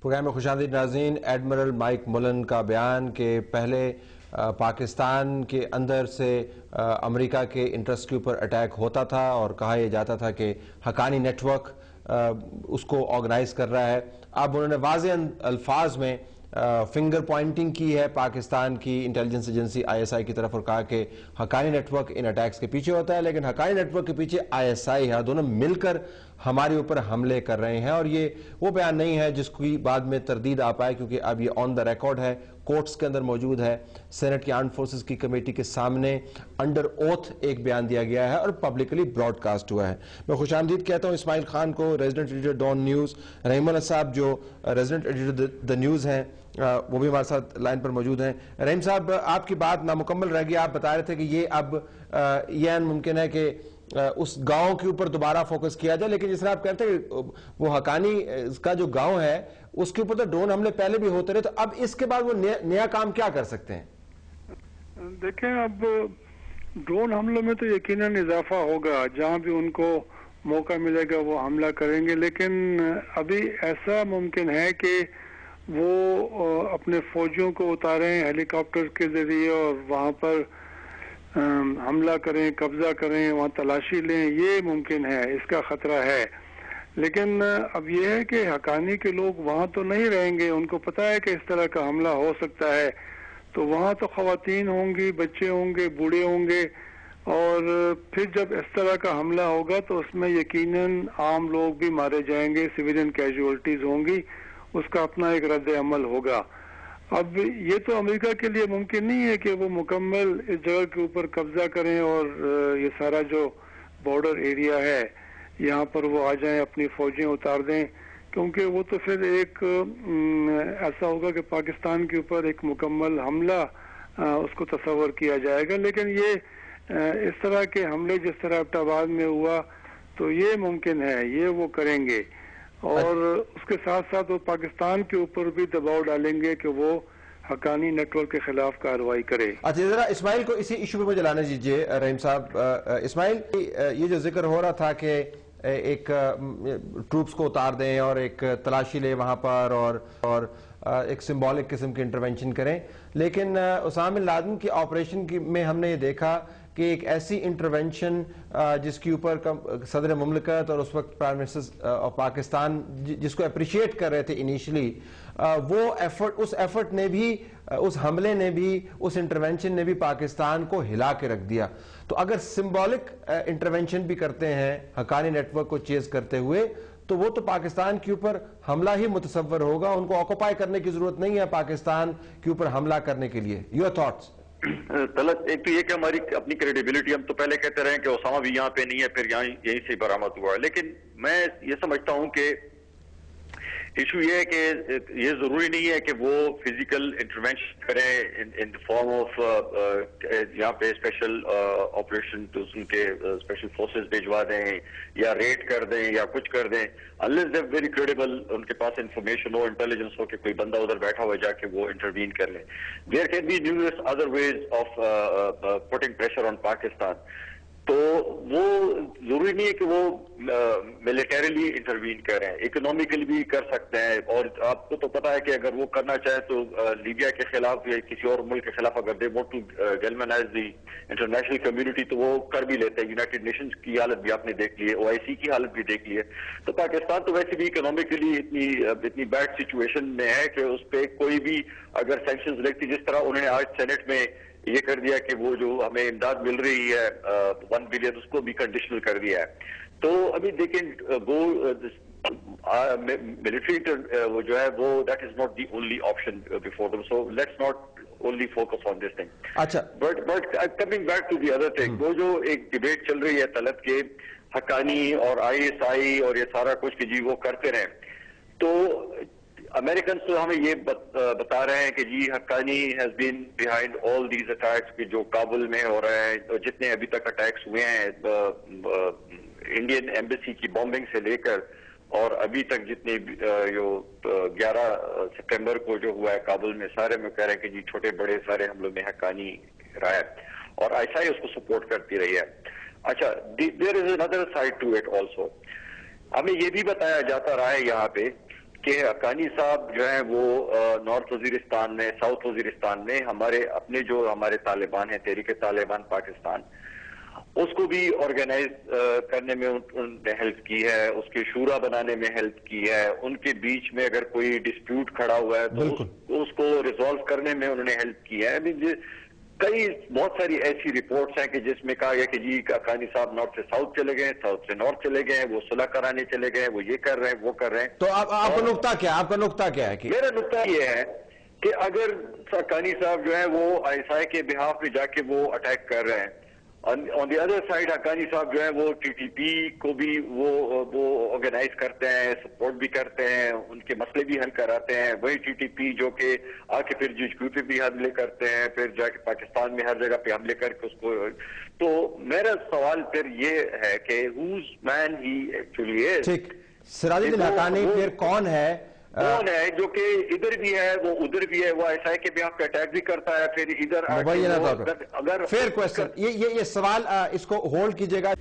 Programme میں خوش آمدید ناظرین. ایڈمرل مائک ملن کا بیان کہ پہلے پاکستان کے اندر سے امریکہ کے انٹرسٹ کے اوپر اٹیک ہوتا تھا اور کہا یہ جاتا تھا کہ حقانی نیٹ ورک اس کو آرگنائز کر رہا ہے. اب انہوں نے واضح الفاظ میں فنگر پوائنٹنگ کی ہے پاکستان کی intelligence agency I S I کی طرف اور کہا کہ حقانی نیٹ ورک ان اٹیکس کے پیچھے ہوتا ہے، لیکن حقانی نیٹ ورک کے پیچھے آئی ایس آئی ہے. دونوں مل کر ہمارے اوپر حملے کر رہے ہیں اور یہ وہ بیان نہیں ہے جس کی بعد میں تردید آ پائے، کیونکہ اب یہ آن دا ریکارڈ ہے، کورٹس کے اندر موجود ہے. سینٹ کی آرمڈ فورسز کی کمیٹی کے سامنے انڈر اوتھ ایک بیان دیا گیا ہے اور پبلکلی براڈ کاسٹ ہوا ہے. میں خوش آمدید کہتا ہوں اسماعیل خان کو، ریزیڈنٹ ایڈیٹر ڈان نیوز. رحیم اللہ صاحب جو ریزیڈنٹ ایڈیٹر دا نیوز ہیں وہ بھی ہمارے ساتھ لائن پر موجود ہیں. رحیم صاحب، آپ کی بات نامکمل رہ گئی. آپ بتا رہے تھے کہ یہ اب یہ ممکن ہے کہ اس گاؤں کے اوپر دوبارہ فوکس کیا جائے، لیکن جس طرح آپ کہتے ہیں وہ حقانی کا جو گاؤں ہے اس کے اوپر تو ڈرون حملے پہلے بھی ہوتے رہے، تو اب اس کے بعد وہ نیا کام کیا کر سکتے ہیں؟ دیکھیں، اب ڈرون حملوں میں تو یقیناً اضافہ ہوگا، جہاں بھی ان کو موقع ملے گا وہ حملہ کریں گے. لیکن ابھی ایسا ممکن ہے کہ وہ اپنے فوجیوں کو اتاریں ہیلی کاپٹر کے ذریعے اور وہاں پر حملہ کریں، قبضہ کریں، وہاں تلاشی لیں. یہ ممکن ہے، اس کا خطرہ ہے. لیکن اب یہ ہے کہ حقانی کے لوگ وہاں تو نہیں رہیں گے، ان کو پتہ ہے کہ اس طرح کا حملہ ہو سکتا ہے، تو وہاں تو خواتین ہوں گی، بچے ہوں گے، بوڑھے ہوں گے، اور پھر جب اس طرح کا حملہ ہوگا تو اس میں یقیناً عام لوگ بھی مارے جائیں گے، سویلین کیجولٹیز ہوں گی، اس کا اپنا ایک رد عمل ہوگا. اب یہ تو امریکہ کے لیے ممکن نہیں ہے کہ وہ مکمل اس جگہ کے اوپر قبضہ کریں اور یہ سارا جو بارڈر ایریا ہے یہاں پر وہ آ جائیں، اپنی فوجیں اتار دیں، کیونکہ وہ تو پھر ایک ایسا ہوگا کہ پاکستان کے اوپر ایک مکمل حملہ اس کو تصور کیا جائے گا. لیکن یہ اس طرح کے حملے جس طرح ایبٹ آباد میں ہوا تو یہ ممکن ہے، یہ وہ کریں گے، اور اس کے ساتھ ساتھ وہ پاکستان کے اوپر بھی دباؤ ڈالیں گے کہ وہ حقانی نیٹ ورک کے خلاف کارروائی کرے. اچھا، ذرا اسماعیل کو اسی ایشو پہ مجھے لانے دیجیے. رحیم صاحب، اسماعیل، یہ جو ذکر ہو رہا تھا کہ ایک ٹروپس کو اتار دیں اور ایک تلاشی لیں وہاں پر اور ایک سمبولک قسم کی انٹرونشن کریں، لیکن اسامہ بن لادن کی آپریشن میں ہم نے یہ دیکھا کہ ایک ایسی انٹرونشن جس کے اوپر صدر مملکت اور اس وقت پرائم منسٹر آف پاکستان جس کو اپریشیٹ کر رہے تھے انیشلی، وہ اس ایفرٹ نے بھی، اس حملے نے بھی، اس انٹرونشن نے بھی پاکستان کو ہلا کے رکھ دیا. تو اگر سمبولک انٹرونشن بھی کرتے ہیں حقانی نیٹ ورک کو چیز کرتے ہوئے تو وہ تو پاکستان کے اوپر حملہ ہی متصور ہوگا. ان کو آکوپائی کرنے کی ضرورت نہیں ہے پاکستان کے اوپر حملہ کرنے کے لیے. Your thoughts? طلعت، ایک تو یہ کہ ہماری اپنی کریڈیبلٹی، ہم تو پہلے کہتے رہے کہ اسامہ بھی یہاں پہ نہیں ہے، پھر یہیں سے برآمد ہوا ہے. لیکن میں یہ سمجھتا ہوں کہ ایشو یہ ہے کہ یہ ضروری نہیں ہے کہ وہ فزیکل انٹرونشن کریں ان فارم آف یہاں پہ اسپیشل آپریشن تو ان کے اسپیشل فورسز بھیجوا دیں یا ریڈ کر دیں یا کچھ کر دیں. unless they're very credible، ان کے پاس انفارمیشن ہو، انٹیلیجنس ہو کہ کوئی بندہ ادھر بیٹھا ہوا جا کے وہ انٹروین کر لیں. there can be numerous other ways of putting pressure on Pakistan. تو وہ ضروری نہیں ہے کہ وہ ملیٹریلی انٹروین کریں، اکنامیکلی بھی کر سکتے ہیں. اور آپ کو تو پتا ہے کہ اگر وہ کرنا چاہیں تو لیبیا کے خلاف یا کسی اور ملک کے خلاف اگر they want to galvanise the international community تو وہ کر بھی لیتے ہیں. یونائٹڈ نیشنز کی حالت بھی آپ نے دیکھ لی ہے، OIC کی حالت بھی دیکھ لی ہے. تو پاکستان تو ویسے بھی اکنامیکلی اتنی بیڈ سچویشن میں ہے کہ اس پہ کوئی بھی اگر سینکشنز لگتی، جس طرح انہوں نے آج سینٹ میں یہ کر دیا کہ وہ جو ہمیں امداد مل رہی ہے 1 بلین اس کو بھی کنڈیشنل کر دیا ہے. تو ابھی دیکھیں وہ ملٹری وہ جو ہے وہ that is not the only option before them. So let's not only focus on this thing. اچھا، but coming back to the other thing، وہ جو ایک ڈیبیٹ چل رہی ہے طلعت کے حقانی اور ISI اور یہ سارا کچھ کہ جی وہ کرتے رہیں، تو امریکنس تو ہمیں یہ بتا رہے ہیں کہ جی Haqqani has been behind all these attacks کہ جو کابل میں ہو رہے ہیں، جتنے ابھی تک اٹیکس ہوئے ہیں انڈین ایمبیسی کی بامبنگ سے لے کر اور ابھی تک جتنے جو 11 ستمبر کو جو ہوا ہے کابل میں، سارے میں کہہ رہے ہیں کہ جی چھوٹے بڑے سارے حملوں میں حقانی رہا ہے اور ISI اس کو سپورٹ کرتی رہی ہے. اچھا، دیر از another side to it also. ہمیں یہ بھی بتایا جاتا رہا ہے یہاں پہ کہ حقانی صاحب جو ہیں وہ نارتھ وزیرستان میں، ساؤتھ وزیرستان میں ہمارے طالبان ہیں، تحریک طالبان پاکستان، اس کو بھی آرگنائز کرنے میں انہوں نے ہیلپ کی ہے، اس کے شورا بنانے میں ہیلپ کی ہے، ان کے بیچ میں اگر کوئی ڈسپیوٹ کھڑا ہوا ہے تو اس کو ریزالو کرنے میں انہوں نے ہیلپ کی ہے۔ بہت ساری ایسی رپورٹس ہیں کہ جس میں کہا گیا کہ جی حقانی صاحب نارتھ سے ساؤتھ چلے گئے، ساؤتھ سے نارتھ چلے گئے، وہ صلح کرانے چلے گئے، وہ یہ کر رہے ہیں، وہ کر رہے ہیں۔ تو آپ کا نقطہ کیا ہے؟ آپ کا نقطہ کیا ہے؟ میرا نقطہ یہ ہے کہ اگر حقانی صاحب جو ہے وہ آئی ایس آئی کے بہاف میں جا کے وہ اٹیک کر رہے ہیں، آن دی ادر سائڈ حقانی صاحب جو ہے وہ ٹی ٹی پی کو بھی وہ آرگنائز کرتے ہیں، سپورٹ بھی کرتے ہیں، ان کے مسئلے بھی حل کراتے ہیں، وہی ٹی ٹی پی جو کہ آ کے پھر جی کیو پہ بھی حملے کرتے ہیں، پھر جا کے پاکستان میں ہر جگہ پہ حملے کر کے اس کو۔ تو میرا سوال پھر یہ ہے کہ whose man he actually is۔ ٹھیک، سراج الدین حقانی پھر کون ہے جو کہ ادھر بھی ہے، وہ ادھر بھی ہے، وہ آئی ایس آئی کے بیان پہ اٹیک بھی کرتا ہے، پھر ادھر مبینہ طور پر۔ فیئر کویسچن، یہ سوال اس کو ہولڈ کیجئے گا۔